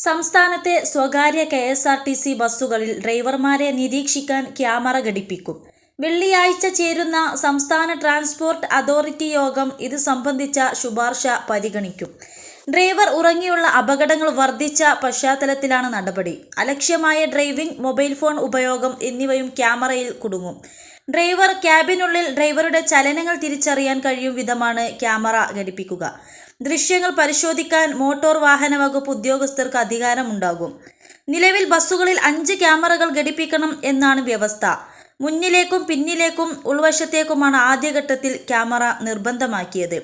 സംസ്ഥാനത്തെ സ്വകാര്യ KSRTC ബസ്സുകളിൽ ഡ്രൈവർമാരെ നിരീക്ഷിക്കാൻ ക്യാമറ ഘടിപ്പിക്കും. വെള്ളിയാഴ്ച ചേരുന്ന സംസ്ഥാന ട്രാൻസ്പോർട്ട് അതോറിറ്റി യോഗം ഇത് സംബന്ധിച്ച ശുപാർശ പരിഗണിക്കും. ഡ്രൈവർ ഉറങ്ങിയുള്ള അപകടങ്ങൾ വർദ്ധിച്ച പശ്ചാത്തലത്തിലാണ് നടപടി. അലക്ഷ്യമായ ഡ്രൈവിംഗ്, മൊബൈൽ ഫോൺ ഉപയോഗം എന്നിവയും ക്യാമറയിൽ കുടുങ്ങും. ഡ്രൈവർ ക്യാബിനുള്ളിൽ ഡ്രൈവറുടെ ചലനങ്ങൾ തിരിച്ചറിയാൻ കഴിയും വിധമാണ് ക്യാമറ ഘടിപ്പിക്കുക. ദൃശ്യങ്ങൾ പരിശോധിക്കാൻ മോട്ടോർ വാഹന വകുപ്പ് ഉദ്യോഗസ്ഥർക്ക് അധികാരമുണ്ടാകും. നിലവിൽ ബസ്സുകളിൽ 5 ക്യാമറകൾ ഘടിപ്പിക്കണം എന്നാണ് വ്യവസ്ഥ. മുന്നിലേക്കും പിന്നിലേക്കും ഉൾവശത്തേക്കുമാണ് ആദ്യഘട്ടത്തിൽ ക്യാമറ നിർബന്ധമാക്കിയത്.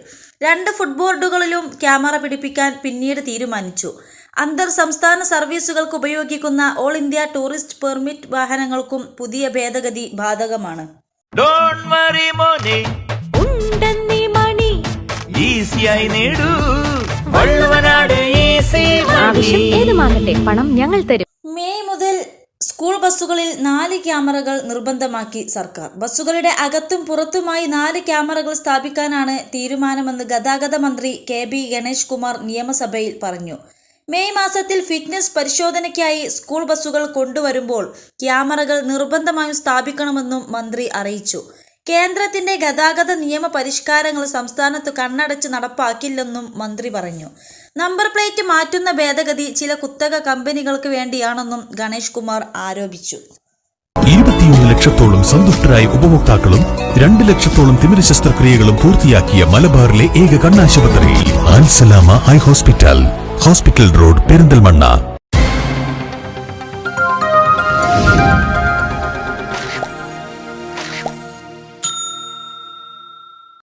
2 ഫുട്ബോർഡുകളിലും ക്യാമറ പിടിപ്പിക്കാൻ പിന്നീട് തീരുമാനിച്ചു. അന്തർ സംസ്ഥാന സർവീസുകൾക്ക് ഉപയോഗിക്കുന്ന ഓൾ ഇന്ത്യ ടൂറിസ്റ്റ് പെർമിറ്റ് വാഹനങ്ങൾക്കും പുതിയ ഭേദഗതി ബാധകമാണ്. പണം ഞങ്ങൾ തരും. മെയ് മുതൽ സ്കൂൾ ബസ്സുകളിൽ 4 ക്യാമറകൾ നിർബന്ധമാക്കി സർക്കാർ. ബസ്സുകളുടെ അകത്തും പുറത്തുമായി 4 ക്യാമറകൾ സ്ഥാപിക്കാനാണ് തീരുമാനമെന്ന് ഗതാഗത മന്ത്രി KB ഗണേഷ് കുമാർ നിയമസഭയിൽ പറഞ്ഞു. മെയ് മാസത്തിൽ ഫിറ്റ്നസ് പരിശോധനയ്ക്കായി സ്കൂൾ ബസ്സുകൾ കൊണ്ടുവരുമ്പോൾ ക്യാമറകൾ നിർബന്ധമായും സ്ഥാപിക്കണമെന്നും മന്ത്രി അറിയിച്ചു. കേന്ദ്രത്തിന്റെ ഗതാഗത നിയമ പരിഷ്കാരങ്ങൾ സംസ്ഥാനത്ത് കണ്ണടച്ച് നടപ്പാക്കില്ലെന്നും മന്ത്രി പറഞ്ഞു. നമ്പർ പ്ലേറ്റ് മാറ്റുന്ന ഭേദഗതി ചില കുത്തക കമ്പനികൾക്ക് വേണ്ടിയാണെന്നും ഗണേഷ് കുമാർ ആരോപിച്ചു. 21 ലക്ഷത്തോളം സന്തുഷ്ടരായ ഉപഭോക്താക്കളും 2 ലക്ഷത്തോളം തിമിര ശസ്ത്രക്രിയകളും പൂർത്തിയാക്കിയ മലബാറിലെ ഏക കണ്ണാശുപത്രി Al Salama eye hospital, hospital road, Perinthalmanna.